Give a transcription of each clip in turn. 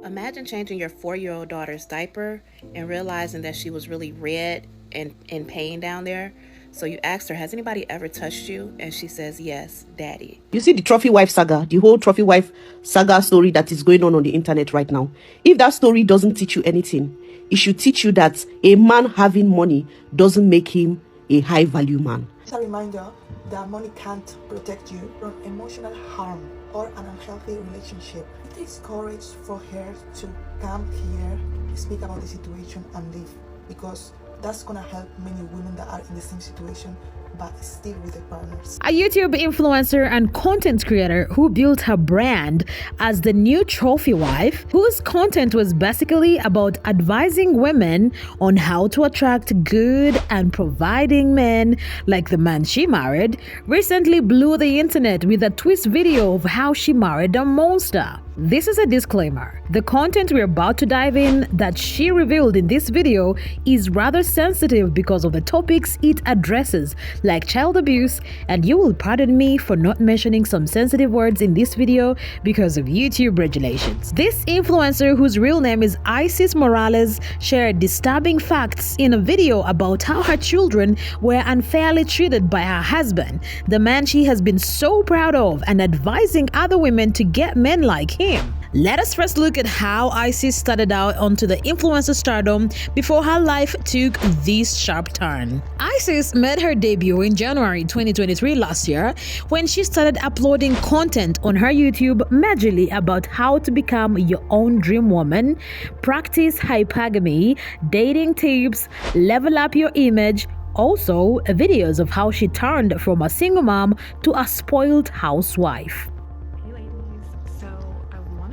Imagine changing your 4-year-old daughter's diaper and realizing that she was really red and in pain down there. So you asked her, has anybody ever touched you? And she says, yes, daddy. You see the trophy wife saga, the whole trophy wife saga story that is going on the internet right now. If that story doesn't teach you anything, it should teach you that a man having money doesn't make him a high value man. It's a reminder that money can't protect you from emotional harm or an unhealthy relationship. It takes courage for her to come here, speak about the situation and leave, because that's gonna help many women that are in the same situation but still with their partners. A YouTube influencer and content creator who built her brand as the new trophy wife, whose content was basically about advising women on how to attract good and providing men like the man she married, recently blew the internet with a twist video of how she married a monster. This is a disclaimer. The content we're about to dive in that she revealed in this video is rather sensitive because of the topics it addresses, like child abuse, and you will pardon me for not mentioning some sensitive words in this video because of YouTube regulations. This influencer, whose real name is Isis Morales, shared disturbing facts in a video about how her children were unfairly treated by her husband, the man she has been so proud of, and advising other women to get men like him. Let us first look at how Isis started out onto the influencer stardom before her life took this sharp turn. Isis made her debut in January 2023 last year when she started uploading content on her YouTube majorly about how to become your own dream woman, practice hypergamy, dating tips, level up your image. Also, videos of how she turned from a single mom to a spoiled housewife.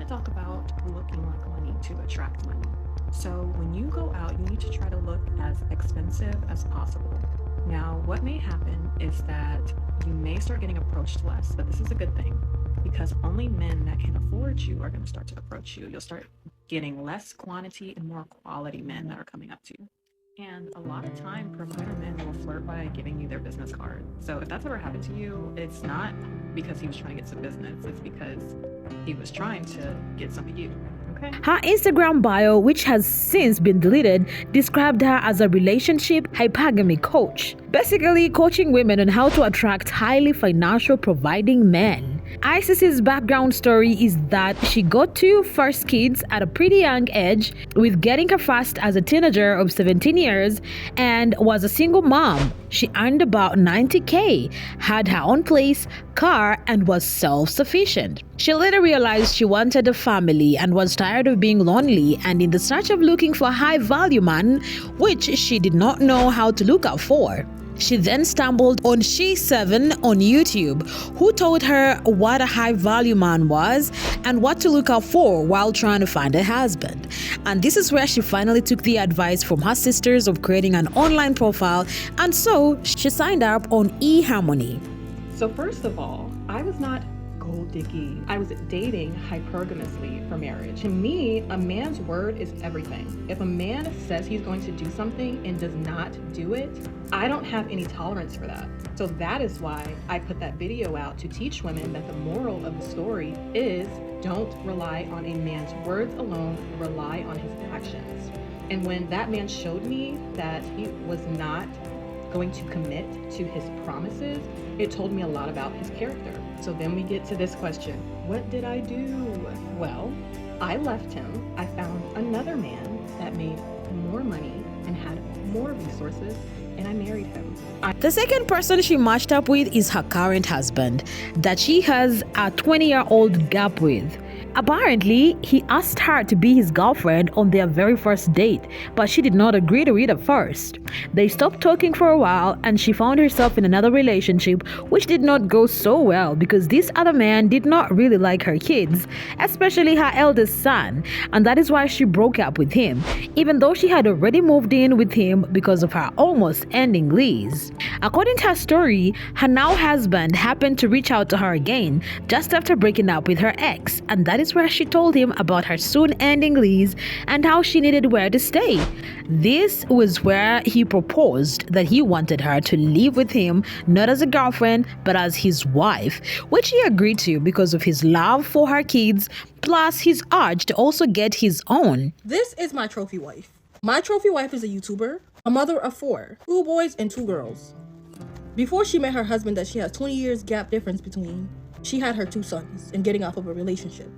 Talk about looking like money to attract money. So when you go out, you need to try to look as expensive as possible. Now, what may happen is that you may start getting approached less, but this is a good thing because only men that can afford you are going to start to approach you. You'll start getting less quantity and more quality men that are coming up to you. And a lot of time, provider men will flirt by giving you their business card. So if that's ever happened to you, it's not because he was trying to get some business. It's because he was trying to get some of you. Okay. Her Instagram bio, which has since been deleted, described her as a relationship hypergamy coach, basically coaching women on how to attract highly financial providing men. Isis's background story is that she got 2 first kids at a pretty young age, with getting her first as a teenager of 17 years, and was a single mom. She earned about $90K, had her own place, car, and was self-sufficient. She later realized she wanted a family and was tired of being lonely and in the search of looking for a high-value man, which she did not know how to look out for. She then stumbled on She7 on YouTube, who told her what a high-value man was and what to look out for while trying to find a husband. And this is where she finally took the advice from her sisters of creating an online profile, and so she signed up on eHarmony. So first of all, I was not gold digging. I was dating hypergamously for marriage. To me, a man's word is everything. If a man says he's going to do something and does not do it, I don't have any tolerance for that. So that is why I put that video out to teach women that the moral of the story is don't rely on a man's words alone, rely on his actions. And when that man showed me that he was not going to commit to his promises, it told me a lot about his character. So then we get to this question, what did I do? Well, I left him. I found another man that made more money and had more resources, and I married him. The second person she matched up with is her current husband, that she has a 20-year-old gap with. Apparently, he asked her to be his girlfriend on their very first date, but she did not agree to it at first. They stopped talking for a while and she found herself in another relationship which did not go so well because this other man did not really like her kids, especially her eldest son, and that is why she broke up with him, even though she had already moved in with him because of her almost ending lease. According to her story, her now husband happened to reach out to her again just after breaking up with her ex, and that is is where she told him about her soon ending lease and how she needed where to stay. This was where he proposed that he wanted her to live with him, not as a girlfriend, but as his wife, which he agreed to because of his love for her kids, plus his urge to also get his own. This is my trophy wife. My trophy wife is a YouTuber, a mother of 4, 2 boys and 2 girls. Before she met her husband that she has 20 years gap difference between, she had her 2 sons and getting off of a relationship.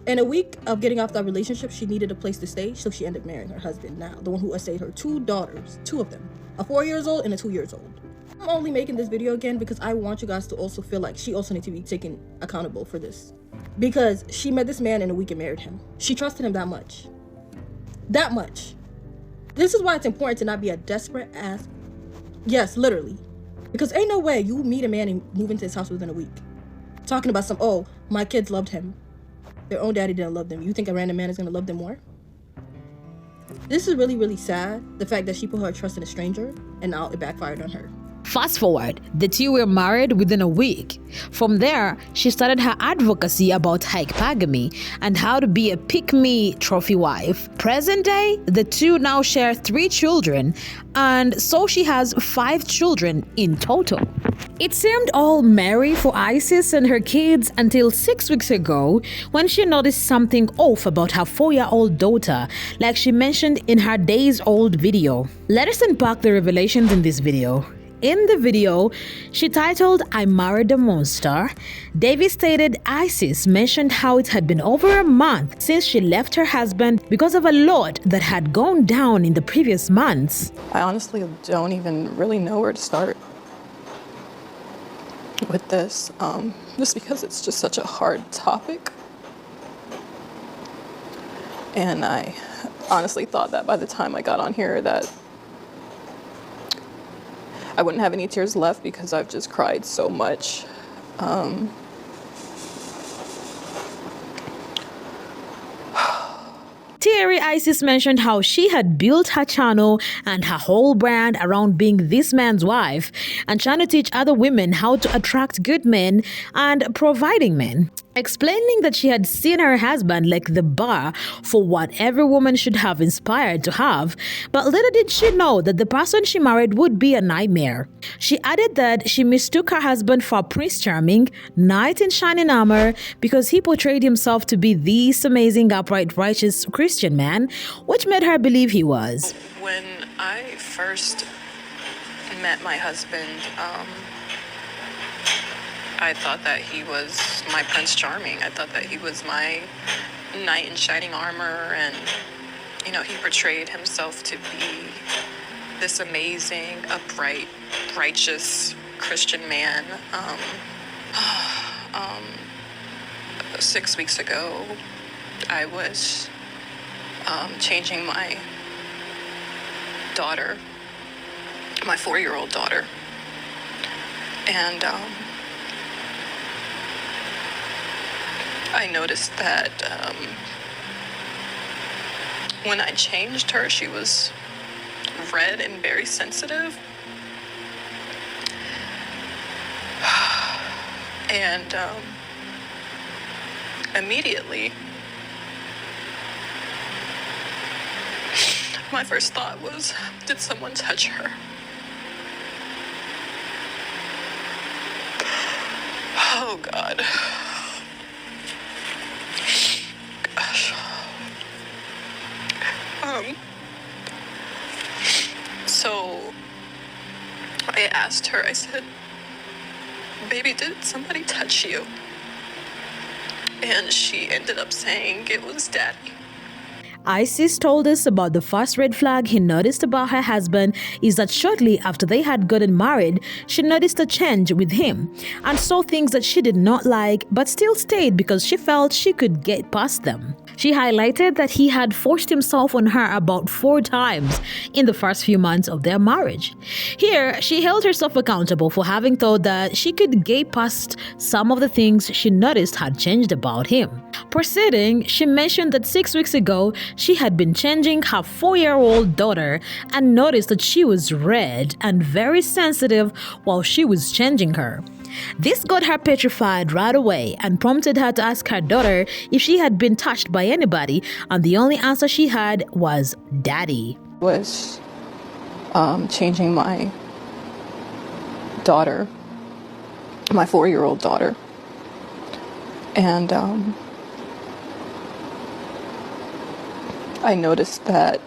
In a week of getting off that relationship, she needed a place to stay, so she ended up marrying her husband now, the one who essayed her 2 daughters, 2 of them, a 4-year-old and a 2-year-old. I'm only making this video again because I want you guys to also feel like she also needs to be taken accountable for this. Because she met this man in a week and married him. She trusted him that much. That much. This is why it's important to not be a desperate ass. Yes, literally. Because ain't no way you meet a man and move into his house within a week. Talking about some, oh, my kids loved him. Their own daddy didn't love them. You think a random man is going to love them more? This is really, really sad. The fact that she put her trust in a stranger and now it backfired on her. Fast forward, the two were married within a week. From there, she started her advocacy about hypergamy and how to be a pick-me trophy wife. Present day, the two now share 3 children, and so she has 5 children in total. It seemed all merry for Isis and her kids until 6 weeks ago when she noticed something off about her 4-year-old daughter, like she mentioned in her days-old video. Let us unpack the revelations in this video. In the video, she titled, "I Married a Monster," devastated Isis mentioned how it had been over a month since she left her husband because of a lot that had gone down in the previous months. I honestly don't even really know where to start with this, just because it's just such a hard topic. And I honestly thought that by the time I got on here that I wouldn't have any tears left because I've just cried so much. Teary Isis mentioned how she had built her channel and her whole brand around being this man's wife and trying to teach other women how to attract good men and providing men. Explaining that she had seen her husband like the bar for what every woman should have inspired to have, but little did she know that the person she married would be a nightmare. She added that she mistook her husband for Prince Charming, knight in shining armor, because he portrayed himself to be this amazing, upright, righteous Christian man, which made her believe he was. When I first met my husband, I thought that he was my Prince Charming. I thought that he was my knight in shining armor, and you know, he portrayed himself to be this amazing, upright, righteous Christian man. 6 weeks ago, I was changing my daughter, my 4-year-old daughter, and I noticed that when I changed her, she was red and very sensitive. And immediately, my first thought was, did someone touch her? Oh, God. Gosh. So I asked her, I said, baby, did somebody touch you? And she ended up saying it was daddy. Isis told us about the first red flag he noticed about her husband is that shortly after they had gotten married, she noticed a change with him and saw things that she did not like but still stayed because she felt she could get past them. She highlighted that he had forced himself on her about 4 times in the first few months of their marriage. Here, she held herself accountable for having thought that she could get past some of the things she noticed had changed about him. Proceeding, she mentioned that 6 weeks ago, she had been changing her 4-year-old daughter and noticed that she was red and very sensitive while she was changing her. This got her petrified right away and prompted her to ask her daughter if she had been touched by anybody, and the only answer she had was daddy. Was changing my daughter, my 4-year-old daughter, and I noticed that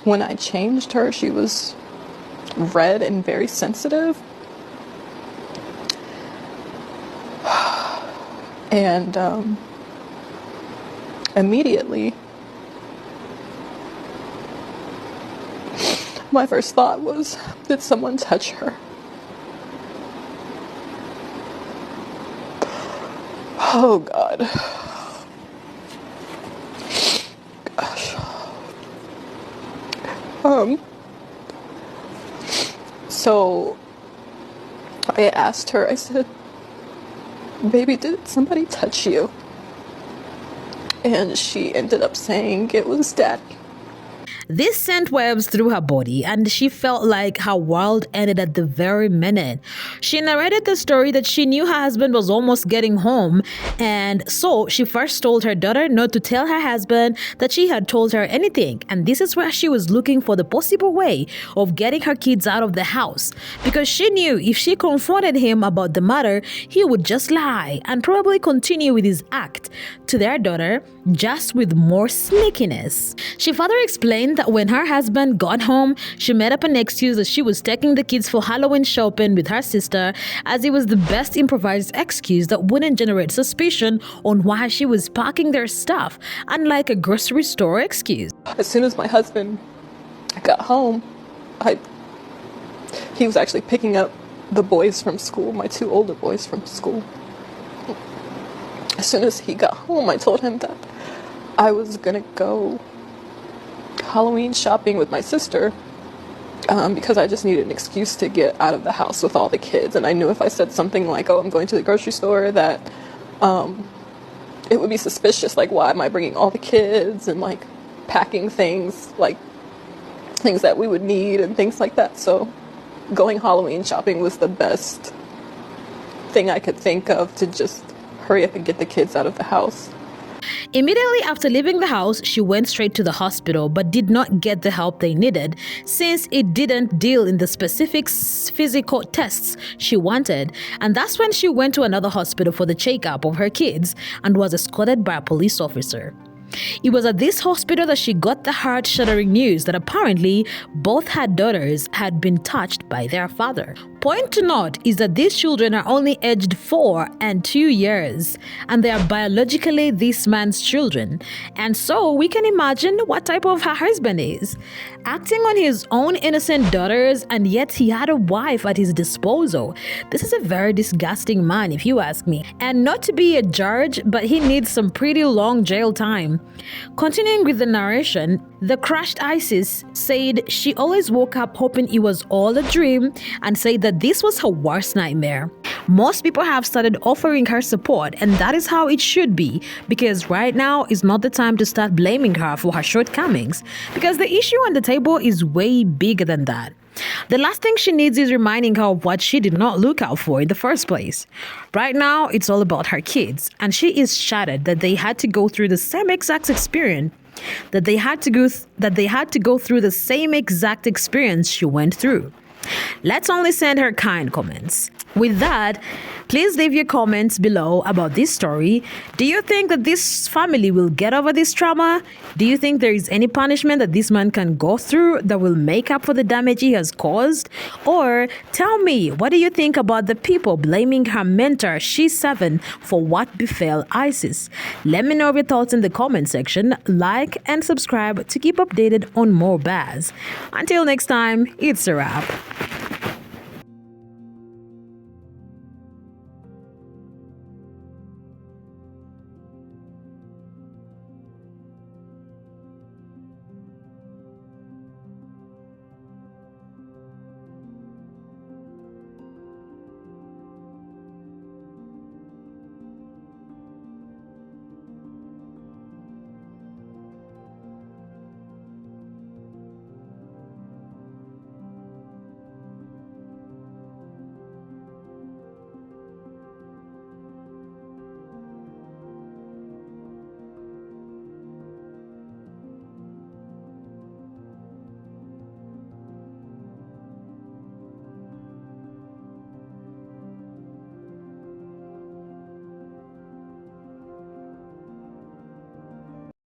when I changed her, she was red and very sensitive. And immediately, my first thought was, did someone touch her? Oh God. Gosh. So I asked her, I said, baby, did somebody touch you? And she ended up saying it was daddy. This sent waves through her body, and she felt like her world ended at the very minute. She narrated the story that she knew her husband was almost getting home, and so she first told her daughter not to tell her husband that she had told her anything. And this is where she was looking for the possible way of getting her kids out of the house, because she knew if she confronted him about the matter, he would just lie and probably continue with his act to their daughter, just with more sneakiness. She further explained that when her husband got home, she made up an excuse that she was taking the kids for Halloween shopping with her sister, as it was the best improvised excuse that wouldn't generate suspicion on why she was packing their stuff, unlike a grocery store excuse. As soon as my husband got home, he was actually picking up the boys from school, my 2 older boys from school. As soon as he got home, I told him that I was gonna go Halloween shopping with my sister because I just needed an excuse to get out of the house with all the kids. And I knew if I said something like, oh, I'm going to the grocery store, that it would be suspicious. Like, why am I bringing all the kids and like packing things, like things that we would need and things like that. So going Halloween shopping was the best thing I could think of to just hurry up and get the kids out of the house. Immediately after leaving the house, she went straight to the hospital but did not get the help they needed, since it didn't deal in the specific physical tests she wanted. And that's when she went to another hospital for the checkup of her kids and was escorted by a police officer. It was at this hospital that she got the heart-shattering news that apparently both her daughters had been touched by their father. Point to note is that these children are only aged 4 and 2 years, and they are biologically this man's children. And so we can imagine what type of her husband is. Acting on his own innocent daughters, and yet he had a wife at his disposal. This is a very disgusting man, if you ask me. And not to be a judge, but he needs some pretty long jail time. Continuing with the narration, the crushed Isis said she always woke up hoping it was all a dream, and said that this was her worst nightmare. Most people have started offering her support, and that is how it should be, because right now is not the time to start blaming her for her shortcomings, because the issue on the table is way bigger than that. The last thing she needs is reminding her of what she did not look out for in the first place. Right now, it's all about her kids, and she is shattered that they had to go through the same exact experience that they had to go through the same exact experience she went through. Let's only send her kind comments. With that, please leave your comments below about this story. Do you think that this family will get over this trauma? Do you think there is any punishment that this man can go through that will make up for the damage he has caused? Or tell me, what do you think about the people blaming her mentor, She7, for what befell Isis? Let me know your thoughts in the comment section. Like and subscribe to keep updated on more Baz. Until next time, it's a wrap.